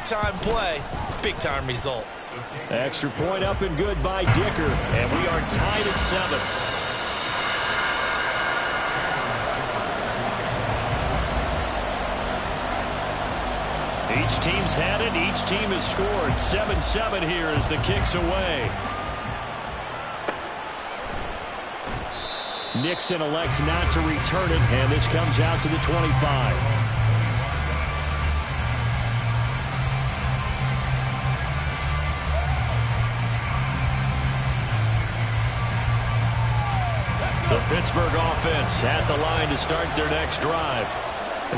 big-time play, big-time result. Extra point up and good by Dicker, and we are tied at 7. Each team's had it. Each team has scored. 7-7 here as the kick's away. Nixon elects not to return it, and this comes out to the 25. The Pittsburgh offense at the line to start their next drive.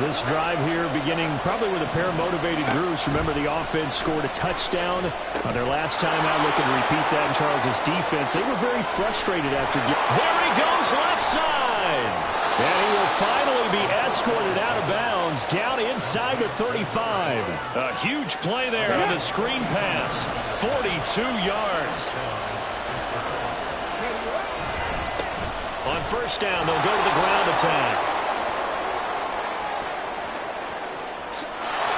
This drive here beginning probably with a pair of motivated groups. Remember, the offense scored a touchdown on their last time out. Looking to repeat that in Charles' defense. They were very frustrated after. There he goes, left side. And he will finally be escorted out of bounds down inside the 35. A huge play there on the screen pass. 42 yards. On first down, they'll go to the ground attack.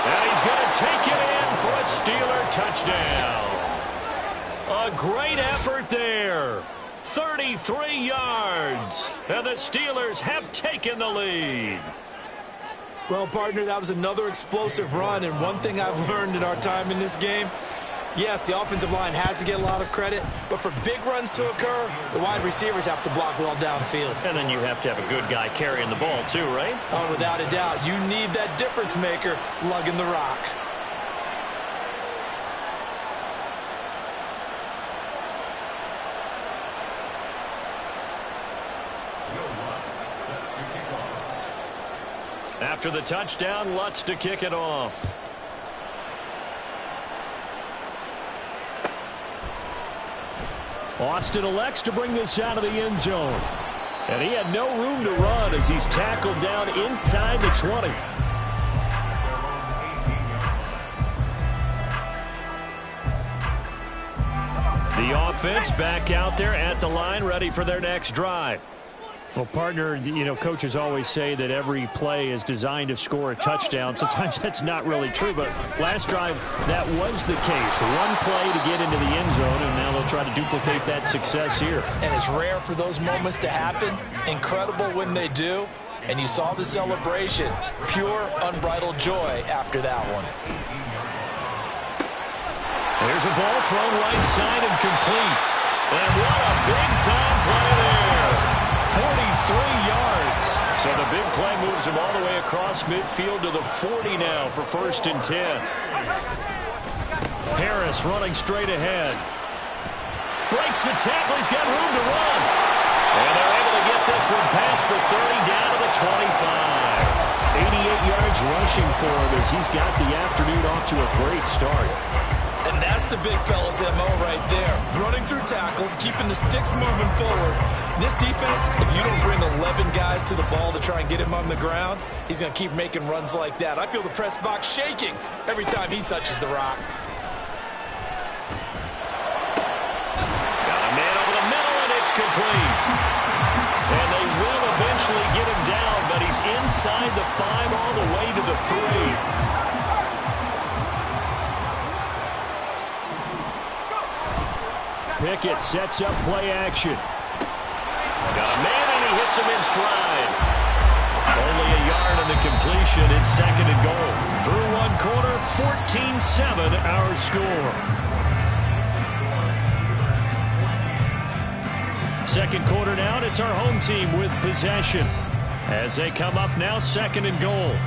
And he's going to take it in for a Steeler touchdown. A great effort there. 33 yards. And the Steelers have taken the lead. Well, partner, that was another explosive run. And one thing I've learned in our time in this game, yes, the offensive line has to get a lot of credit, but for big runs to occur, the wide receivers have to block well downfield. And then you have to have a good guy carrying the ball too, right? Oh, without a doubt. You need that difference maker lugging the rock. After the touchdown, Lutz to kick it off. Austin elects to bring this out of the end zone. And he had no room to run as he's tackled down inside the 20. The offense back out there at the line, ready for their next drive. Well, partner, you know, coaches always say that every play is designed to score a touchdown. Sometimes that's not really true, but last drive, that was the case. One play to get into the end zone, and now they'll try to duplicate that success here. And it's rare for those moments to happen. Incredible when they do. And you saw the celebration. Pure, unbridled joy after that one. There's a ball thrown right side and complete. And what a big-time play there. 43 yards. So the big play moves him all the way across midfield to the 40 now for 1st and 10. Harris running straight ahead. Breaks the tackle. He's got room to run. And they're able to get this one past the 30 down to the 25. 88 yards rushing for him as he's got the afternoon off to a great start. And that's the big fella's MO right there. Running through tackles, keeping the sticks moving forward. This defense, if you don't bring 11 guys to the ball to try and get him on the ground, he's going to keep making runs like that. I feel the press box shaking every time he touches the rock. Got a man over the middle, and it's complete. And they will eventually get him down, but he's inside the 5 all the way to the 3. Pickett sets up play action. Got a man, and he hits him in stride. Only a yard on the completion. It's 2nd and goal. Through one quarter, 14-7 our score. Second quarter down, it's our home team with possession. As they come up now, 2nd and goal.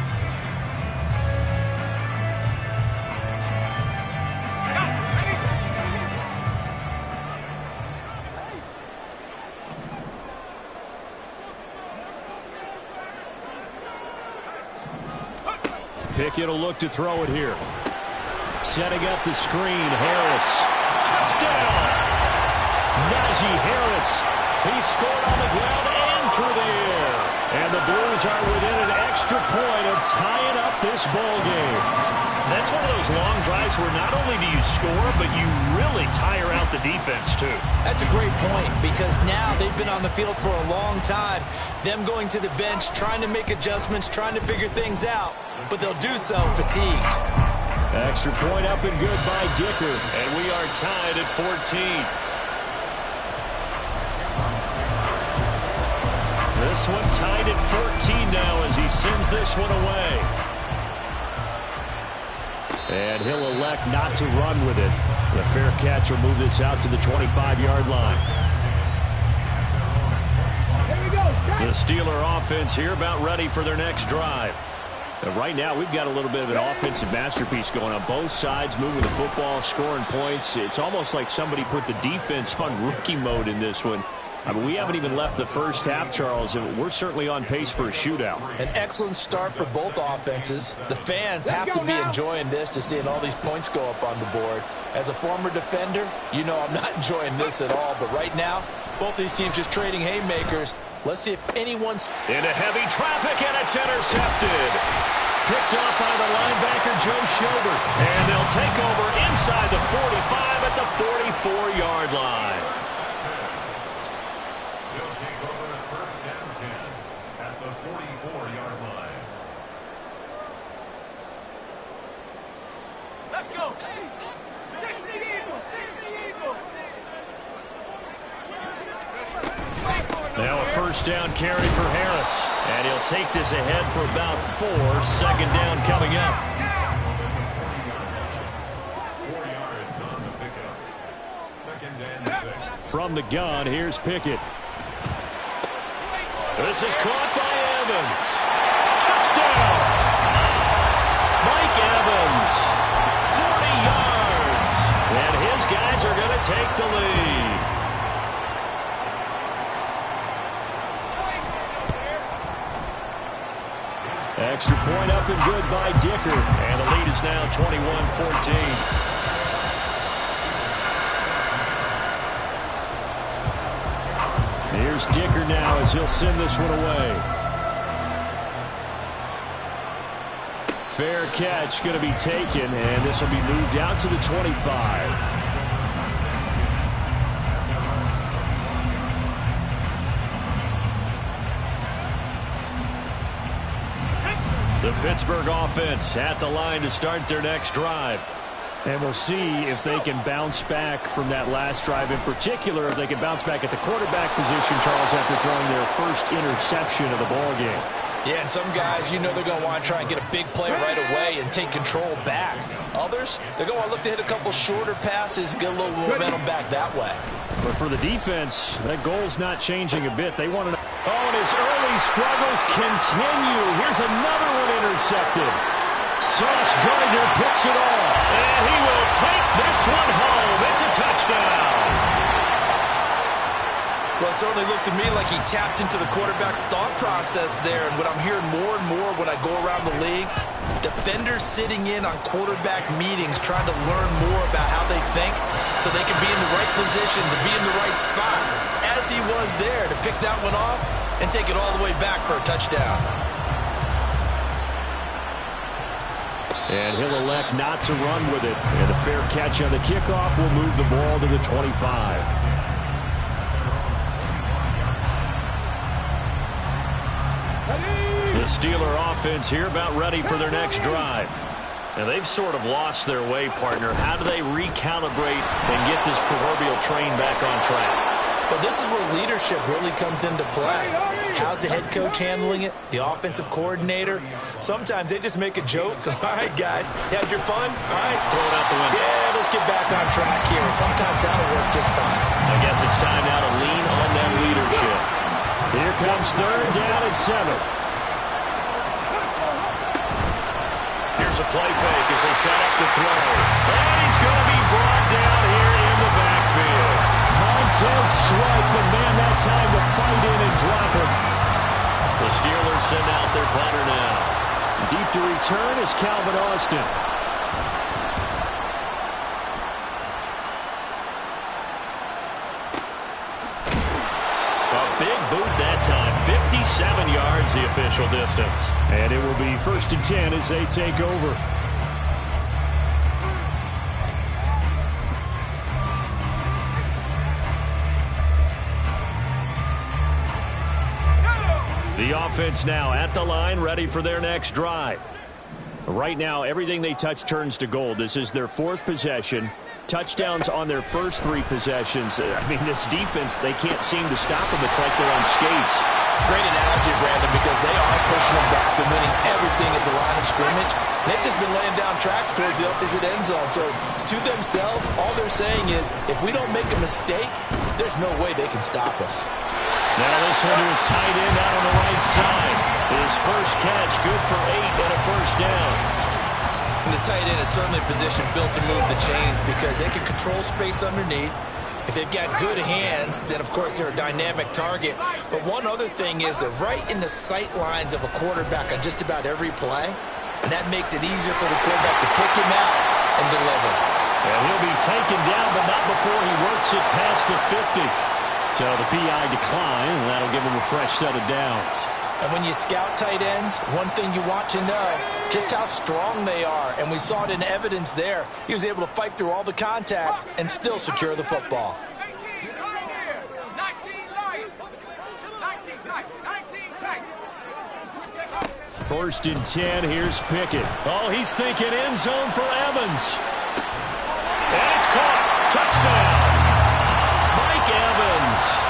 Pickett will look to throw it here. Setting up the screen, Harris. Touchdown! Najee Harris. He scored on the ground and through the air. And the Blues are within an extra point of tying up this ball game. That's one of those long drives where not only do you score, but you really tire out the defense too. That's a great point because now they've been on the field for a long time. Them going to the bench, trying to make adjustments, trying to figure things out, but they'll do so fatigued. Extra point up and good by Dicker. And we are tied at 14. This one tied at 14 now as he sends this one away. And he'll elect not to run with it. The fair catch will move this out to the 25-yard line. The Steeler offense here about ready for their next drive. Right now, we've got a little bit of an offensive masterpiece going on both sides, moving the football, scoring points. It's almost like somebody put the defense on rookie mode in this one. I mean, we haven't even left the first half, Charles, and we're certainly on pace for a shootout. An excellent start for both offenses. The fans have to be enjoying this to seeing all these points go up on the board. As a former defender, you know I'm not enjoying this at all. But right now, both these teams just trading haymakers. Let's see if anyone's into heavy traffic, and it's intercepted. Picked up by the linebacker, Joe Schobert. And they'll take over inside the 45 at the 44-yard line. They'll take over at first down 10 at the 44-yard line. Let's go. 60 Eagles, 60 Eagles. Now a first down carry for Harris. And he'll take this ahead for about 4. Second down coming up. 4 yards on the pickup. Second and 6. From the gun, here's Pickett. This is caught by Evans. Touchdown! Mike Evans, 40 yards. And his guys are going to take the lead. Extra point up and good by Dicker. And the lead is now 21-14. Here's Dicker now as he'll send this one away. Fair catch going to be taken, and this will be moved out to the 25. The Pittsburgh offense at the line to start their next drive. And we'll see if they can bounce back from that last drive. In particular, if they can bounce back at the quarterback position, Charles, after throwing their first interception of the ballgame. Yeah, and some guys, you know they're going to want to try and get a big play right away and take control back. Others, they're going to look to hit a couple shorter passes and get a little momentum back that way. But for the defense, that goal's not changing a bit. They want to... Oh, and his early struggles continue. Here's another one intercepted. Sauce Gardner picks it off. And he will take this one home. It's a touchdown. Well, it certainly looked to me like he tapped into the quarterback's thought process there. And what I'm hearing more and more when I go around the league, defenders sitting in on quarterback meetings trying to learn more about how they think so they can be in the right position to be in the right spot, as he was there to pick that one off and take it all the way back for a touchdown. And he'll elect not to run with it. And a fair catch on the kickoff will move the ball to the 25. The Steeler offense here about ready for their next drive. And they've sort of lost their way, partner. How do they recalibrate and get this proverbial train back on track? Well, this is where leadership really comes into play. How's the head coach handling it? The offensive coordinator? Sometimes they just make a joke. All right, guys, you had your fun? All right. Throw it out the window. Yeah, let's get back on track here. And sometimes that'll work just fine. I guess it's time now to lean on that leadership. Here comes third down and 7. Here's a play fake as they set up to throw. And he's going to be brought down here in the backfield. Montez Sweat, the man that time to fight in and drop him. The Steelers send out their punter now. Deep to return is Calvin Austin. A big boot that time. 57 yards the official distance. And it will be 1st and 10 as they take over. The offense now at the line, ready for their next drive. Right now, everything they touch turns to gold. This is their 4th possession. Touchdowns on their first 3 possessions. I mean, this defense, they can't seem to stop them. It's like they're on skates. Great analogy, Brandon, because they are pushing them back and winning everything at the line of scrimmage. They've just been laying down tracks towards the opposite end zone. So to themselves, all they're saying is, if we don't make a mistake, there's no way they can stop us. Now this one is tight end out on the right side. His first catch, good for 8 and a first down. And the tight end is certainly a position built to move the chains because they can control space underneath. If they've got good hands, then of course they're a dynamic target. But one other thing is they're right in the sight lines of a quarterback on just about every play. And that makes it easier for the quarterback to pick him out and deliver. And he'll be taken down, but not before he works it past the 50. So the PI decline, and that'll give him a fresh set of downs. And when you scout tight ends, one thing you want to know, just how strong they are. And we saw it in evidence there. He was able to fight through all the contact and still secure the football. 19 light. 19 tight. 19 tight. First and 10, here's Pickett. Oh, he's thinking end zone for Evans. And it's caught. Touchdown. Mike Evans.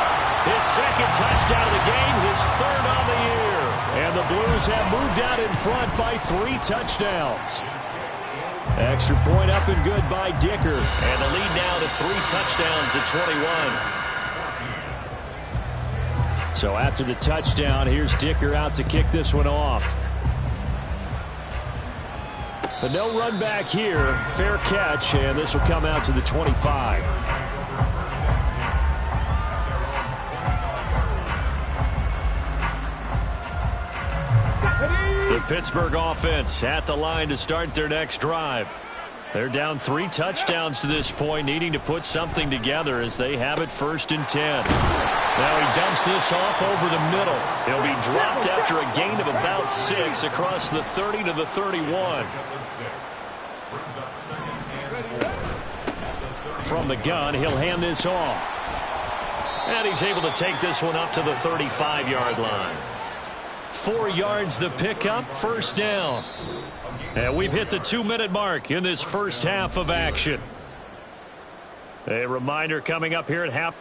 His second touchdown of the game, his 3rd on the year. And the Blues have moved out in front by 3 touchdowns. Extra point up and good by Dicker. And the lead now to 3 touchdowns at 21. So after the touchdown, here's Dicker out to kick this one off. But no run back here. Fair catch, and this will come out to the 25. The Pittsburgh offense at the line to start their next drive. They're down 3 touchdowns to this point, needing to put something together as they have it 1st and 10. Now he dumps this off over the middle. He'll be dropped after a gain of about 6 across the 30 to the 31. From the gun, he'll hand this off. And he's able to take this one up to the 35-yard line. 4 yards the pickup, first down. And we've hit the 2-minute mark in this first half of action. A reminder coming up here at half.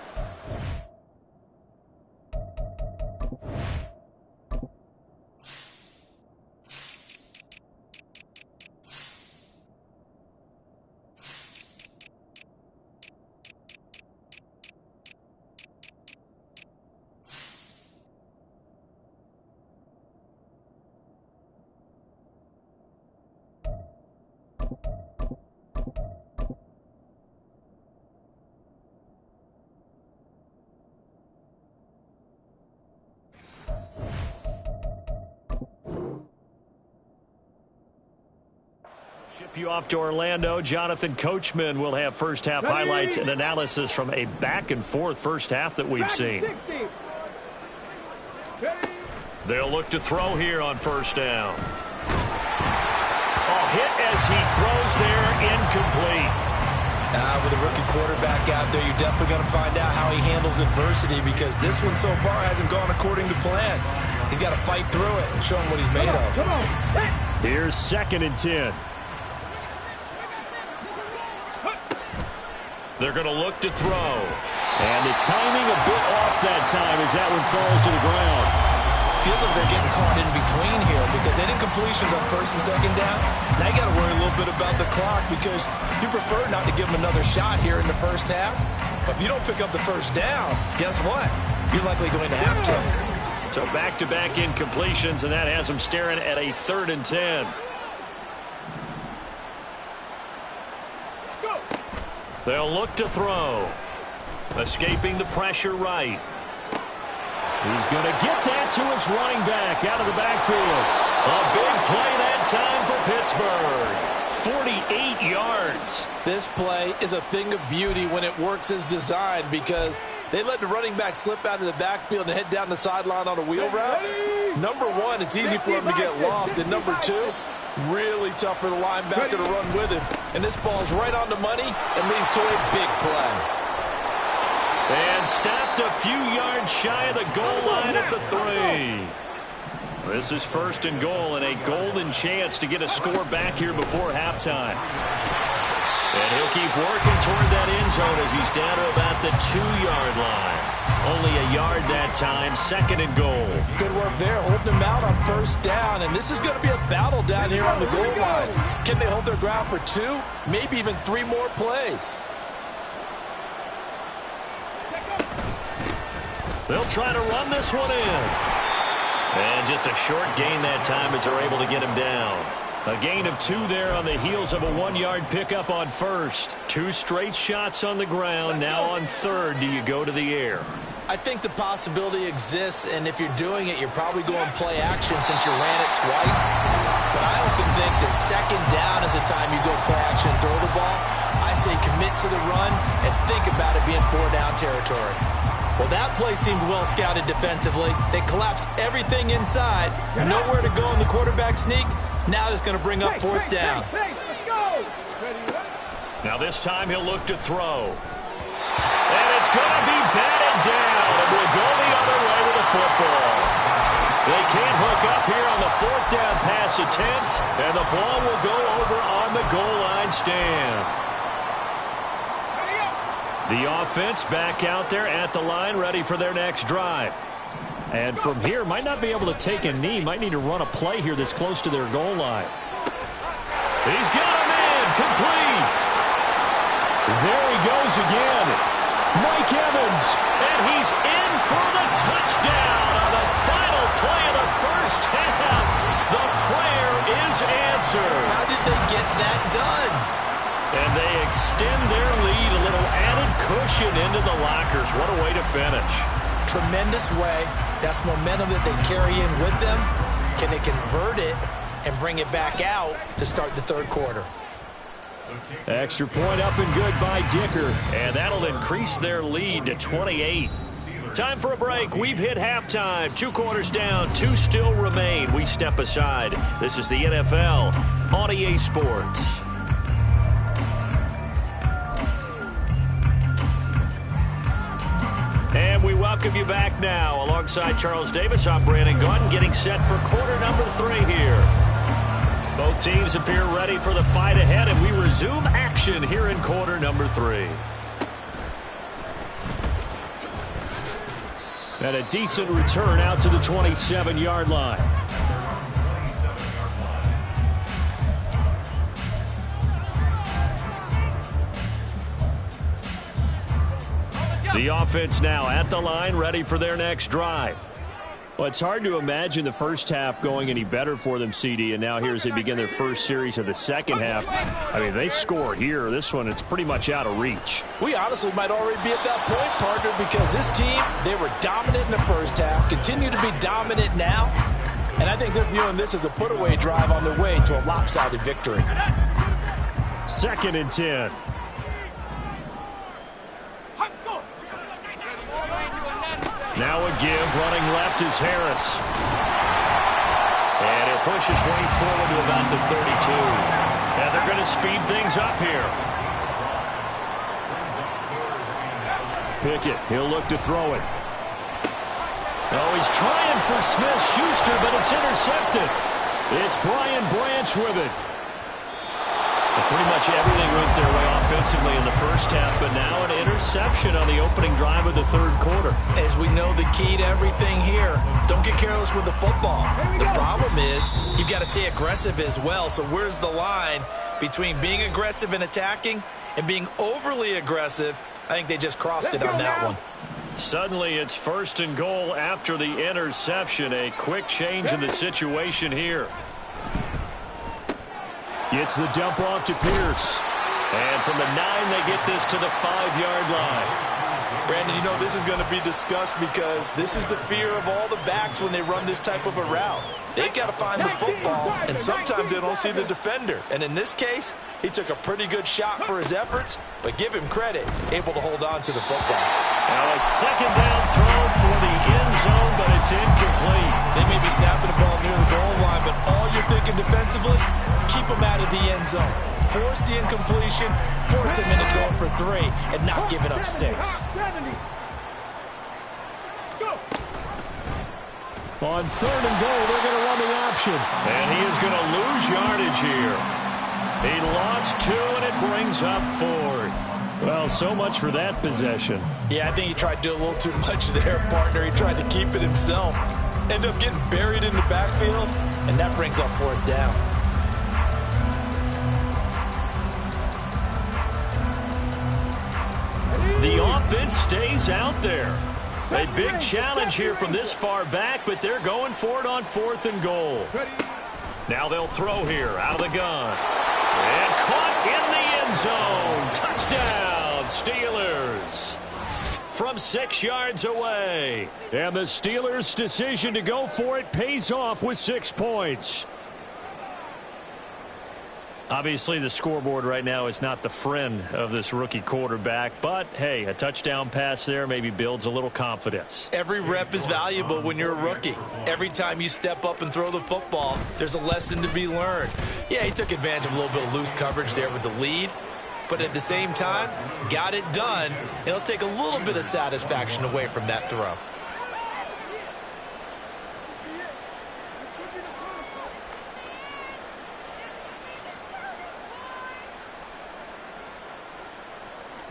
Ship you off to Orlando. Jonathan Coachman will have first half highlights and analysis from a back and forth first half that we've seen. They'll look to throw here on first down. A hit as he throws there, incomplete. With a rookie quarterback out there, you're definitely going to find out how he handles adversity because this one so far hasn't gone according to plan. He's got to fight through it and show him what he's made of. Here's 2nd and 10. They're going to look to throw. And the timing a bit off that time as that one falls to the ground. Feels like they're getting caught in between here because they did completions on 1st and 2nd down. Now you got to worry a little bit about the clock because you prefer not to give them another shot here in the first half. But if you don't pick up the first down, guess what? You're likely going to have to. So back-to-back incompletions, and that has them staring at a 3rd and 10. They'll look to throw. Escaping the pressure right. He's going to get that to his running back out of the backfield. A big play that time for Pittsburgh. 48 yards. This play is a thing of beauty when it works as designed because they let the running back slip out of the backfield and head down the sideline on a wheel route. Number one, it's easy for him to get lost. And number two, really tough for the linebacker to run with him. And this ball's right on the money and leads to a big play. And stopped a few yards shy of the goal line at the 3. This is 1st and goal, and a golden chance to get a score back here before halftime. And he'll keep working toward that end zone as he's down to about the 2-yard line. Only a yard that time, 2nd and goal. Good work there, holding them out on 1st down. And this is going to be a battle down here on the goal line. Can they hold their ground for 2, maybe even 3 more plays? They'll try to run this one in. And just a short gain that time as they're able to get him down. A gain of 2 there on the heels of a 1-yard pickup on 1st. 2 straight shots on the ground. Now on 3rd, do you go to the air? I think the possibility exists, and if you're doing it, you're probably going play action since you ran it twice. But I often think that 2nd down is the time you go play action and throw the ball. I say commit to the run and think about it being 4-down territory. Well, that play seemed well scouted defensively. They collapsed everything inside. Nowhere to go in the quarterback sneak. Now it's going to bring up 4th down. Now this time he'll look to throw. And it's going to be batted down. And we'll go the other way with the football. They can't hook up here on the 4th down pass attempt. And the ball will go over on the goal line stand. The offense back out there at the line, ready for their next drive. And from here, might not be able to take a knee. Might need to run a play here this close to their goal line. He's got him in. Complete. There he goes again. Mike Evans. And he's in for the touchdown on the final play of the 1st half. The prayer is answered. How did they get that done? And they extend their lead, a little added cushion into the lockers. What a way to finish. Tremendous way. That's momentum that they carry in with them. Can they convert it and bring it back out to start the 3rd quarter? Extra point up and good by Dicker. And that'll increase their lead to 28. Time for a break. We've hit halftime. 2 quarters down, 2 still remain. We step aside. This is the NFL on EA Sports. And we welcome you back now. Alongside Charles Davis, I'm Brandon Gaudin, getting set for quarter number 3 here. Both teams appear ready for the fight ahead, and we resume action here in quarter number 3. And a decent return out to the 27-yard line. The offense now at the line, ready for their next drive. Well, it's hard to imagine the first half going any better for them, CD, and now here as they begin their first series of the second half. I mean, if they score here, this one, it's pretty much out of reach. We honestly might already be at that point, partner, because this team, they were dominant in the first half, continue to be dominant now, and I think they're viewing this as a put-away drive on their way to a lopsided victory. 2nd and 10. Now a give, running left is Harris. And he'll push his way forward to about the 32. And they're going to speed things up here. Pickett, he'll look to throw it. Oh, he's trying for Smith-Schuster, but it's intercepted. It's Brian Branch with it. Well, pretty much everything went their way offensively in the first half, but now an interception on the opening drive of the 3rd quarter. As we know, the key to everything here, don't get careless with the football. The problem is you've got to stay aggressive as well. So where's the line between being aggressive and attacking and being overly aggressive? I think they just crossed it on that one. Suddenly it's 1st and goal after the interception. A quick change in the situation here. It's the dump off to Pierce. And from the 9, they get this to the 5-yard line. Brandon, you know this is going to be discussed because this is the fear of all the backs when they run this type of a route. They've got to find the football, and sometimes they don't see the defender. And in this case, he took a pretty good shot for his efforts, but give him credit, able to hold on to the football. Now a 2nd down throw for the end zone, but it's incomplete. They may be snapping the ball near the goal line, but all you're thinking defensively, keep them out of the end zone. Force the incompletion, force them into going for 3, and not giving up 6. On 3rd and goal, they're going to run the option. And he is going to lose yardage here. He lost 2, and it brings up 4th. Well, so much for that possession. Yeah, I think he tried to do a little too much there, partner. He tried to keep it himself. Ended up getting buried in the backfield, and that brings up 4th down. The offense stays out there. A big challenge here from this far back, but they're going for it on 4th and goal. Now they'll throw here out of the gun. And caught in the end zone. Touchdown, Steelers. From 6 yards away. And the Steelers' decision to go for it pays off with 6 points. Obviously, the scoreboard right now is not the friend of this rookie quarterback, but, hey, a touchdown pass there maybe builds a little confidence. Every rep is valuable when you're a rookie. Every time you step up and throw the football, there's a lesson to be learned. Yeah, he took advantage of a little bit of loose coverage there with the lead, but at the same time, got it done. It'll take a little bit of satisfaction away from that throw.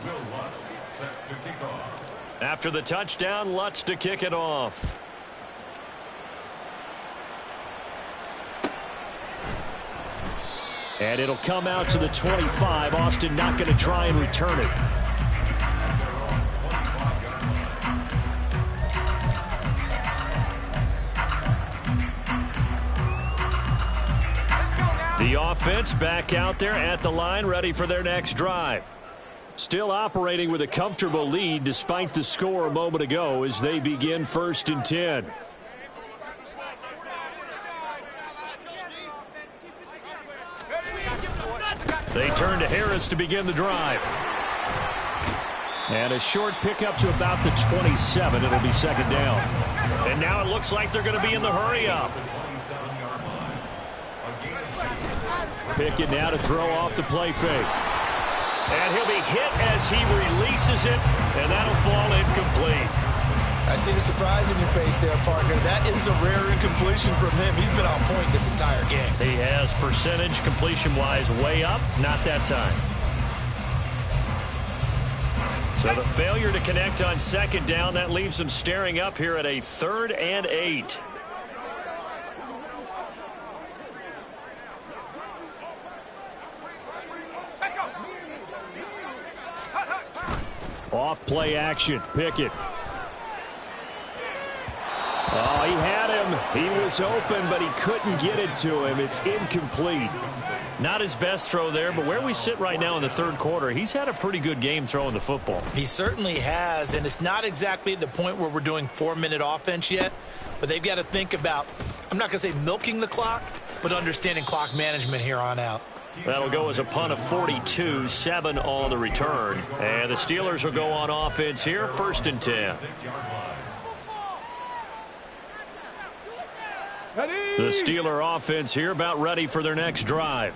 Will Lutz set to kick off. After the touchdown, Lutz to kick it off. And it'll come out to the 25. Austin not going to try and return it. The offense back out there at the line, ready for their next drive. Still operating with a comfortable lead despite the score a moment ago as they begin 1st and 10. They turn to Harris to begin the drive. And a short pickup to about the 27. It'll be 2nd down. And now it looks like they're going to be in the hurry-up. Pickett now to throw off the play fake. And he'll be hit as he releases it, and that'll fall incomplete. I see the surprise in your face there, partner. That is a rare incompletion from him. He's been on point this entire game. He has percentage completion-wise way up, not that time. So the failure to connect on 2nd down, that leaves them staring up here at a 3rd and 8. Off play action, Pickett. Oh, he had him. He was open, but he couldn't get it to him. It's incomplete. Not his best throw there, but where we sit right now in the 3rd quarter, he's had a pretty good game throwing the football. He certainly has, and it's not exactly at the point where we're doing 4-minute offense yet, but they've got to think about, I'm not going to say milking the clock, but understanding clock management here on out. That'll go as a punt of 42, 7 on the return. And the Steelers will go on offense here, 1st and 10. The Steeler offense here about ready for their next drive.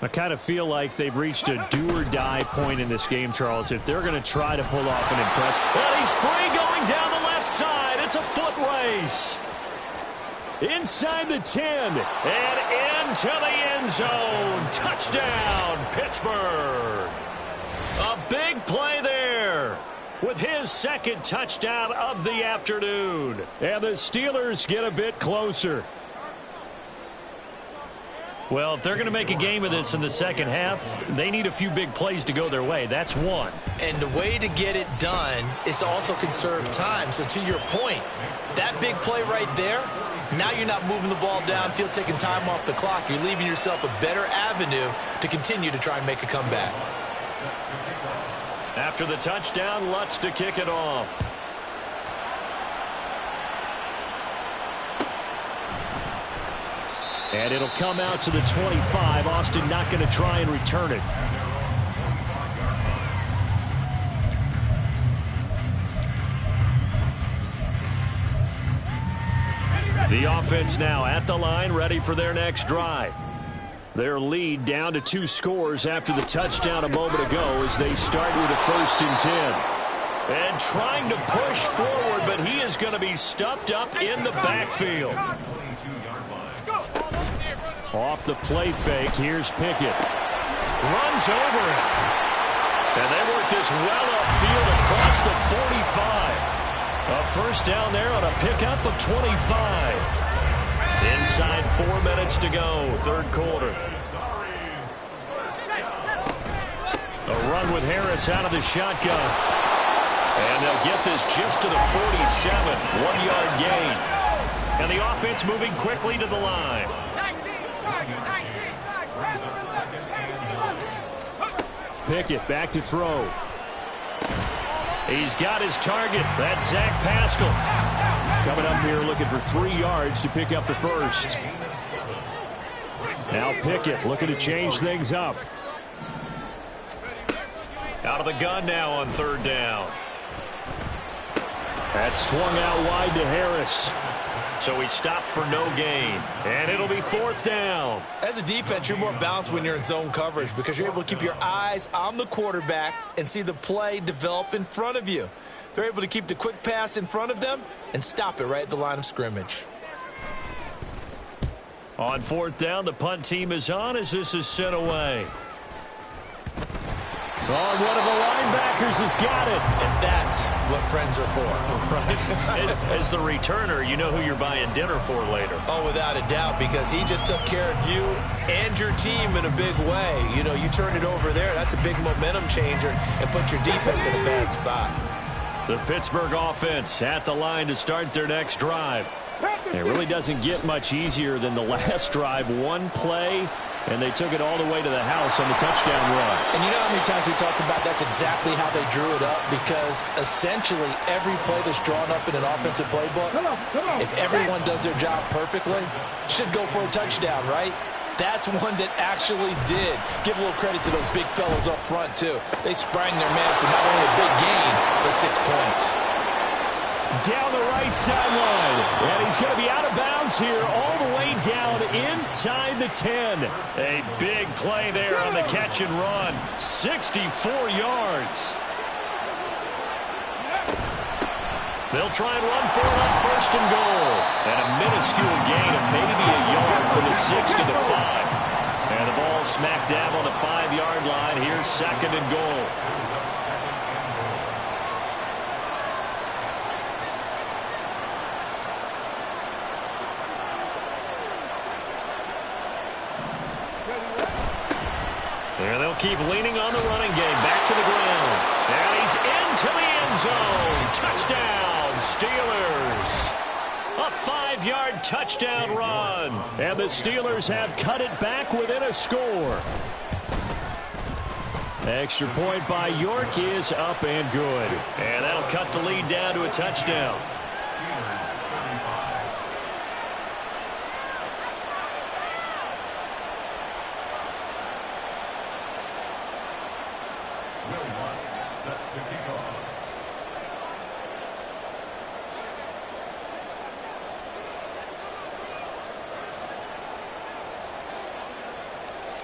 I kind of feel like they've reached a do-or-die point in this game, Charles, if they're going to try to pull off an impress. And he's free going down the left side. It's a foot race. Inside the 10 and into the end zone. Touchdown, Pittsburgh. A big play there with his 2nd touchdown of the afternoon. And the Steelers get a bit closer. Well, if they're going to make a game of this in the 2nd half, they need a few big plays to go their way. That's one. And the way to get it done is to also conserve time. So to your point, that big play right there, now you're not moving the ball downfield, taking time off the clock. You're leaving yourself a better avenue to continue to try and make a comeback. After the touchdown, Lutz to kick it off. And it'll come out to the 25. Austin not going to try and return it. The offense now at the line, ready for their next drive. Their lead down to 2 scores after the touchdown a moment ago as they start with a 1st and 10. And trying to push forward, but he is going to be stuffed up in the backfield. Off the play fake, here's Pickett. Runs over it. And they work this well upfield across the 45. A first down there on a pickup of 25. Inside 4 minutes to go, third quarter. A run with Harris out of the shotgun. And they'll get this just to the 47. 1-yard gain. And the offense moving quickly to the line. Pickett back to throw. He's got his target. That's Zach Pascal. Coming up here looking for 3 yards to pick up the first. Now Pickett looking to change things up. Out of the gun now on third down. That's swung out wide to Harris. So he stopped for no gain. And it'll be fourth down. As a defense, you're more balanced when you're in zone coverage because you're able to keep your eyes on the quarterback and see the play develop in front of you. They're able to keep the quick pass in front of them and stop it right at the line of scrimmage. On fourth down, the punt team is on as this is sent away. Oh, one of the linebackers has got it. And that's what friends are for. Right. As the returner, you know who you're buying dinner for later. Oh, without a doubt, because he just took care of you and your team in a big way. You know, you turned it over there. That's a big momentum changer and put your defense in a bad spot. The Pittsburgh offense at the line to start their next drive. It really doesn't get much easier than the last drive. One play, and they took it all the way to the house on the touchdown run. And you know how many times we talked about that's exactly how they drew it up, because essentially every play that's drawn up in an offensive playbook, if everyone does their job perfectly, should go for a touchdown, right? That's one that actually did. Give a little credit to those big fellows up front, too. They sprang their man for not only a big gain, but 6 points. Down the right sideline. And he's going to be out of bounds here all the way down inside the 10. A big play there on the catch and run. 64 yards. They'll try and run for it on first and goal. And a minuscule gain of maybe a yard from the 6 to the 5. And the ball smack dab on the 5-yard line. Here's second and goal. And they'll keep leaning on the running game. Back to the ground. And he's into the end zone. Touchdown, Steelers. A 5-yard touchdown run. And the Steelers have cut it back within a score. Extra point by York is up and good. And that'll cut the lead down to a touchdown.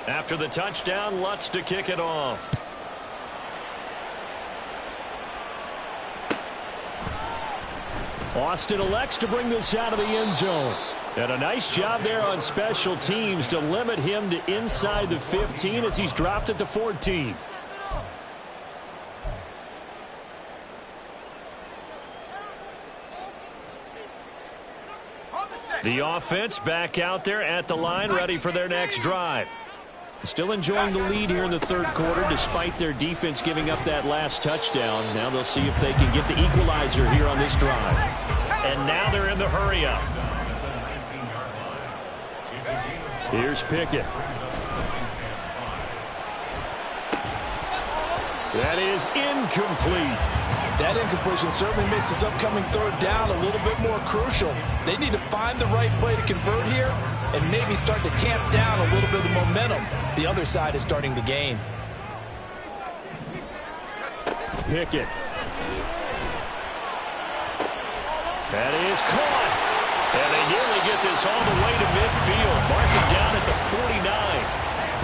After the touchdown, Lutz to kick it off. Austin elects to bring this out of the end zone. And a nice job there on special teams to limit him to inside the 15 as he's dropped at the 14. The offense back out there at the line, ready for their next drive. Still enjoying the lead here in the third quarter, despite their defense giving up that last touchdown. Now they'll see if they can get the equalizer here on this drive. And now they're in the hurry-up. Here's Pickett. That is incomplete. That incompletion certainly makes this upcoming third down a little bit more crucial. They need to find the right play to convert here and maybe start to tamp down a little bit of the momentum the other side is starting to gain. Pickett. That is caught. And they nearly get this all the way to midfield. Mark it down at the 49.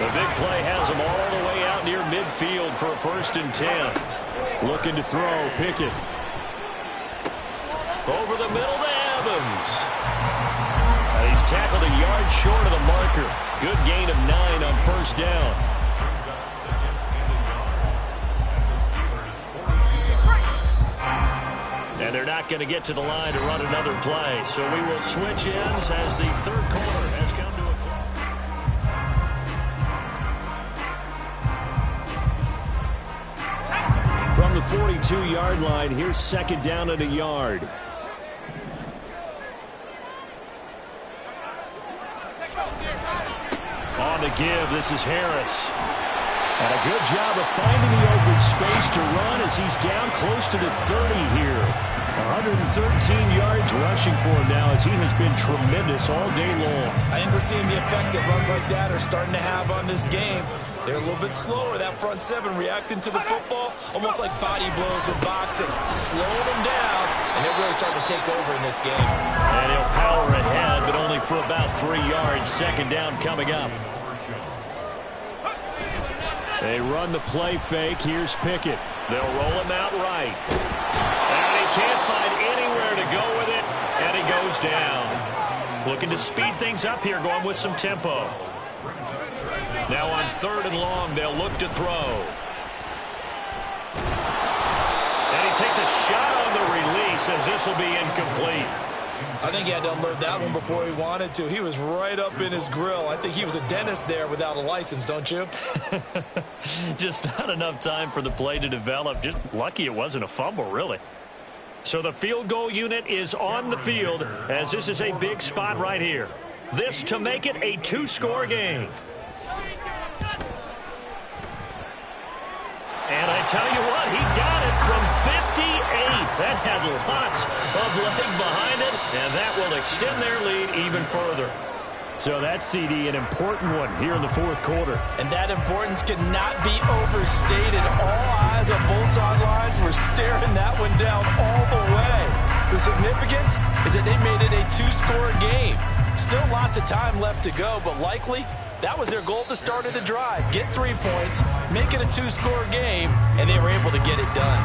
The big play has them all the way out about near midfield for a 1st and 10. Looking to throw, Pickett. Over the middle to Evans. He's tackled a yard short of the marker. Good gain of 9 on 1st down. And they're not going to get to the line to run another play. So we will switch ends as the 3rd quarter has come to a close. From the 42-yard line, here's 2nd down and a yard. On the give, this is Harris. And a good job of finding the open space to run as he's down close to the 30 here. 113 yards rushing for him now as he has been tremendous all day long. I think we're seeing the effect that runs like that are starting to have on this game. They're a little bit slower, that front 7 reacting to the football, almost like body blows in boxing, slowing them down, and they're really starting to take over in this game. And he'll power ahead, but only for about 3 yards. 2nd down coming up. They run the play fake. Here's Pickett. They'll roll him out right. And he can't find anywhere to go with it, and he goes down. Looking to speed things up here, going with some tempo. Now on 3rd and long, they'll look to throw. And he takes a shot on the release as this will be incomplete. I think he had to unload that one before he wanted to. He was right up in his grill. I think he was a dentist there without a license, don't you? Just not enough time for the play to develop. Just lucky it wasn't a fumble, really. So the field goal unit is on the field as this is a big spot right here. This to make it a 2-score game. And I tell you what, he got it from 58. That had lots of leg behind it, and that will extend their lead even further. So that CD, an important one here in the 4th quarter. And that importance cannot be overstated. All eyes on both sidelines were staring that one down all the way. The significance is that they made it a 2-score game. Still lots of time left to go, but likely that was their goal at the start of the drive. Get 3 points, make it a 2-score game, and they were able to get it done.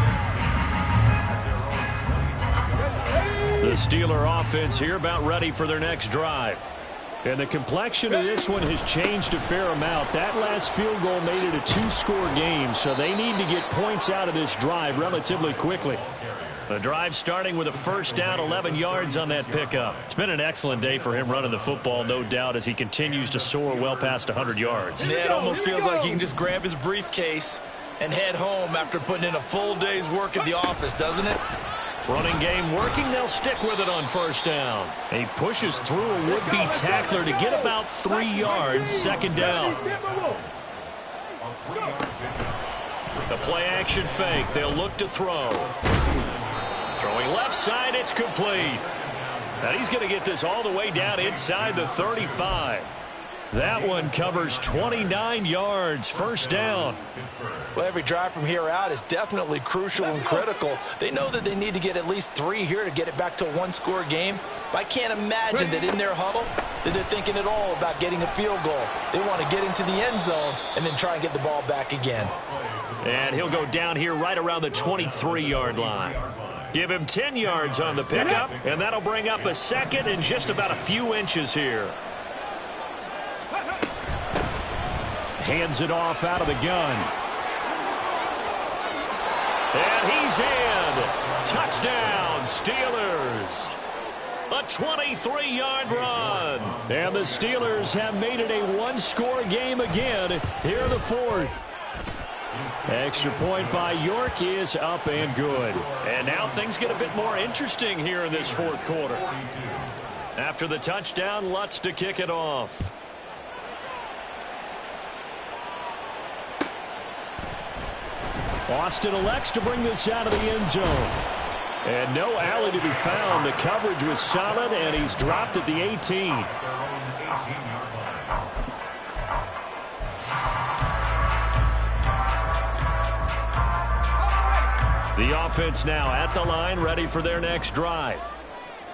The Steeler offense here about ready for their next drive. And the complexion of this one has changed a fair amount. That last field goal made it a 2-score game, so they need to get points out of this drive relatively quickly. The drive starting with a 1st down, 11 yards on that pickup. It's been an excellent day for him running the football, no doubt, as he continues to soar well past 100 yards. Yeah, it almost feels like he can just grab his briefcase and head home after putting in a full day's work at the office, doesn't it? Running game working. They'll stick with it on 1st down. He pushes through a would-be tackler to get about 3 yards. 2nd down. The play action fake. They'll look to throw. Throwing left side, it's complete. And he's going to get this all the way down inside the 35. That one covers 29 yards. 1st down. Well, every drive from here out is definitely crucial and critical. They know that they need to get at least 3 here to get it back to a 1-score game. But I can't imagine that in their huddle that they're thinking at all about getting a field goal. They want to get into the end zone and then try and get the ball back again. And he'll go down here right around the 23-yard line. Give him 10 yards on the pickup, and that'll bring up a 2nd and just about a few inches here. Hands it off out of the gun. And he's in. Touchdown, Steelers. A 23-yard run. And the Steelers have made it a 1-score game again here in the 4th. Extra point by York is up and good. And now things get a bit more interesting here in this 4th quarter. After the touchdown, Lutz to kick it off. Austin elects to bring this out of the end zone. And no alley to be found. The coverage was solid, and he's dropped at the 18. The offense now at the line, ready for their next drive.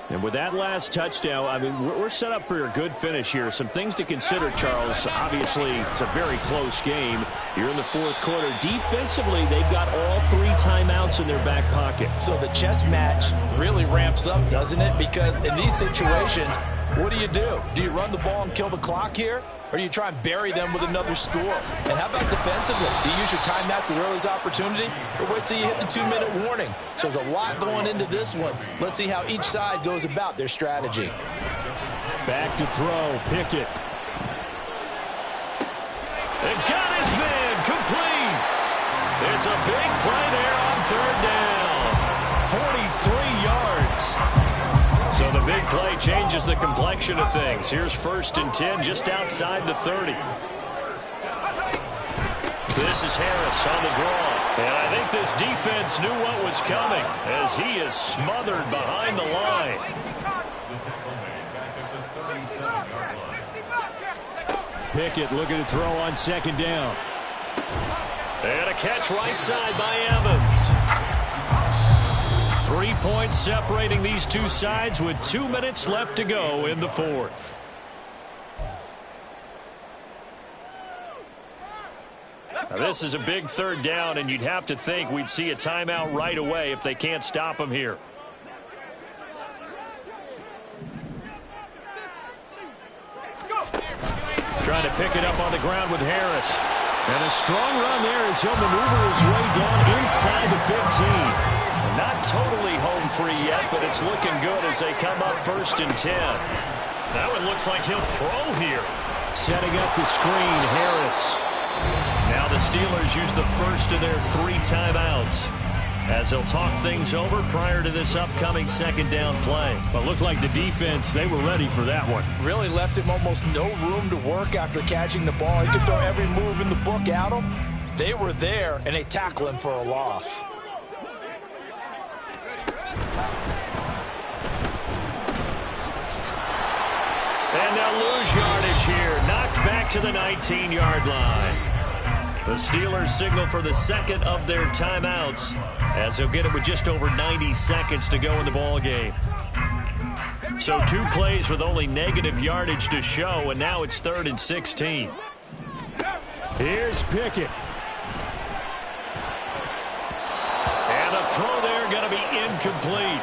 And with that last touchdown, I mean, we're set up for a good finish here. Some things to consider, Charles. Obviously, it's a very close game. You're in the fourth quarter. Defensively, they've got all 3 timeouts in their back pocket. So the chess match really ramps up, doesn't it? Because in these situations, what do? Do you run the ball and kill the clock here? Or do you try and bury them with another score? And how about defensively? Do you use your timeouts at earliest opportunity? Or wait till you hit the 2-minute warning? So there's a lot going into this one. Let's see how each side goes about their strategy. Back to throw. Pickett. And got his man complete. It's a big play there on 3rd down. 43 yards. So the big play changes the complexion of things. Here's 1st and 10 just outside the 30. This is Harris on the draw. And I think this defense knew what was coming as he is smothered behind the line. Pickett looking to throw on 2nd down. And a catch right side by Evans. 3 points separating these two sides with 2 minutes left to go in the 4th. Now this is a big 3rd down, and you'd have to think we'd see a timeout right away if they can't stop him here. Trying to pick it up on the ground with Harris. And a strong run there as he'll maneuver his way down inside the 15. Not totally home free yet, but it's looking good as they come up 1st and 10. That one looks like he'll throw here. Setting up the screen, Harris. Now the Steelers use the first of their 3 timeouts as they'll talk things over prior to this upcoming 2nd down play. But looked like the defense, they were ready for that one. Really left him almost no room to work after catching the ball. He could throw every move in the book at him. They were there, and they tackle him for a loss. And they'll lose yardage here. Knocked back to the 19-yard line. The Steelers signal for the 2nd of their timeouts as they'll get it with just over 90 seconds to go in the ball game. So 2 plays with only negative yardage to show, and now it's 3rd and 16. Here's Pickett. And the throw there going to be incomplete.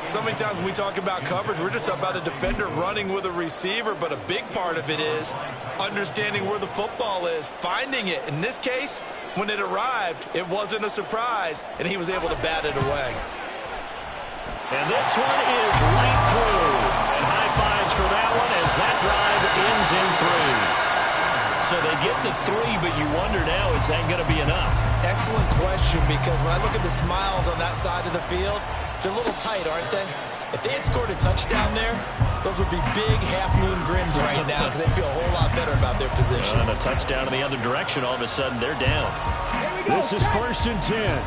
So many times when we talk about coverage, we're just about a defender running with a receiver, but a big part of it is understanding where the football is, finding it. In this case, when it arrived, it wasn't a surprise, and he was able to bat it away. And this one is right through. And high fives for that one as that drive ends in 3. So they get to 3, but you wonder now, is that going to be enough? Excellent question, because when I look at the smiles on that side of the field, they're a little tight, aren't they? If they had scored a touchdown there, those would be big half-moon grins right now because they'd feel a whole lot better about their position. And a touchdown in the other direction, all of a sudden they're down. This is 1st and 10.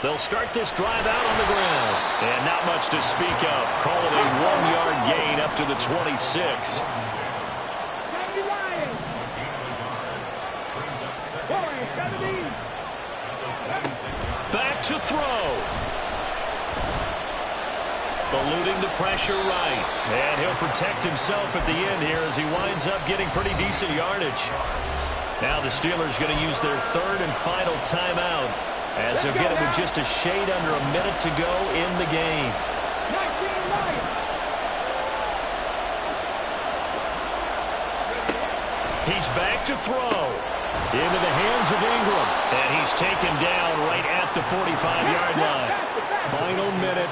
They'll start this drive out on the ground. And not much to speak of. Call it a 1-yard gain up to the 26. Back to throw. Eluding the pressure right. And he'll protect himself at the end here as he winds up getting pretty decent yardage. Now the Steelers going to use their 3rd and final timeout as they'll get it with just a shade under a minute to go in the game. He's back to throw. Into the hands of Ingram. And he's taken down right at the 45-yard line. Final minute.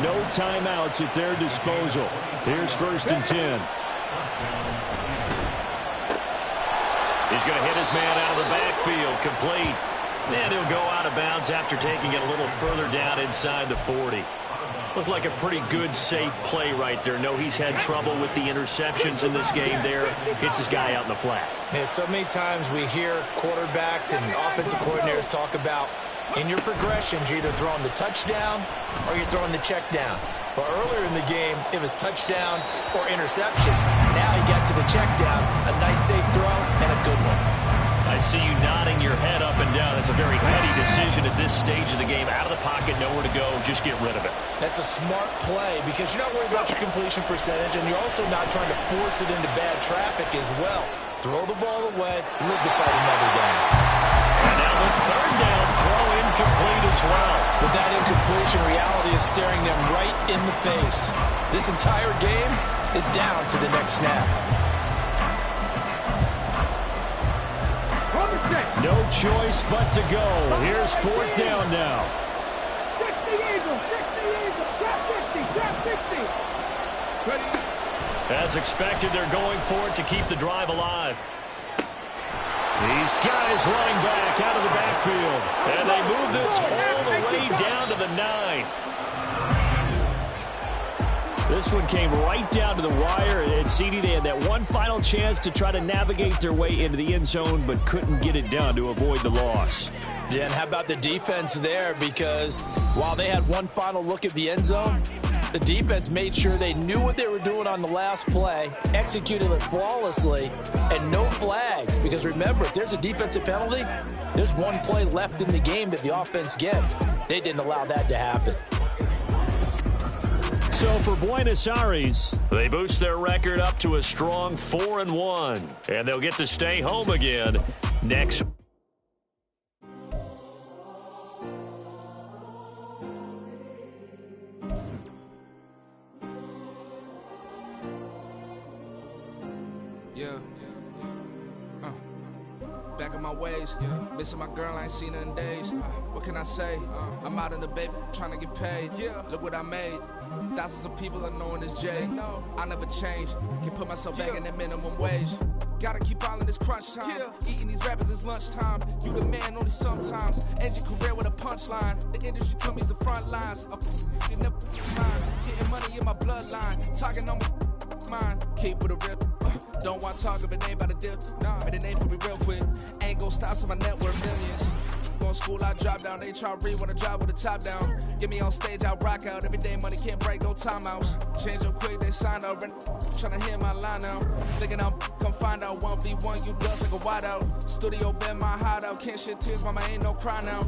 No timeouts at their disposal. Here's 1st and 10. He's going to hit his man out of the backfield. Complete. And he'll go out of bounds after taking it a little further down inside the 40. Looked like a pretty good, safe play right there. No, he's had trouble with the interceptions in this game there. Hits his guy out in the flat. Yeah, so many times we hear quarterbacks and offensive coordinators talk about in your progressions, you're either throwing the touchdown or you're throwing the check down. But earlier in the game, it was touchdown or interception. Now he got to the check down, a nice safe throw, and a good one. I see you nodding your head up and down. That's a very heady decision at this stage of the game. Out of the pocket, nowhere to go. Just get rid of it. That's a smart play because you're not worried about your completion percentage, and you're also not trying to force it into bad traffic as well. Throw the ball away, live to fight another down. And now the third down throw incomplete as well. With that incompletion, reality is staring them right in the face. This entire game is down to the next snap. No choice but to go. Here's fourth down now. 60 Eagles, 60 Eagles, drop 60, drop 60. Ready? As expected, they're going for it to keep the drive alive. These guys running back out of the backfield. And they move this all the way down to the 9. This one came right down to the wire. And CD, they had that one final chance to try to navigate their way into the end zone, but couldn't get it done to avoid the loss. Yeah, and how about the defense there? Because while they had one final look at the end zone, the defense made sure they knew what they were doing on the last play, executed it flawlessly, and no flags. Because remember, if there's a defensive penalty, there's one play left in the game that the offense gets. They didn't allow that to happen. So for Buenos Aires, they boost their record up to a strong 4-1. And they'll get to stay home again next. Yeah. Back in my ways. Missing my girl, I ain't seen her in days. What can I say? I'm out in the baby trying to get paid. Look what I made. Thousands of people are knowing this Jay. I never change. Can put myself back in that minimum wage. Gotta keep all in this crunch time. Eating these rappers is lunchtime. You the man only sometimes. End your career with a punchline. The industry told me the front lines. You never mind. Getting money in my bloodline. Talking on my mind. Keep with a rip. Don't want to talk if it ain't about a dip. Made a name for me real quick. Ain't gon' stop till my net worth millions. Going school, I drop down. They try to read when I drop with the top down. Get me on stage, I rock out. Every day money can't break, go timeouts. Change up quick, they signed up. Tryna hear my line now. Thinking I'm come find out 1v1, you dust like a wideout. Studio been my hideout. Can't shed tears, mama ain't no cry now.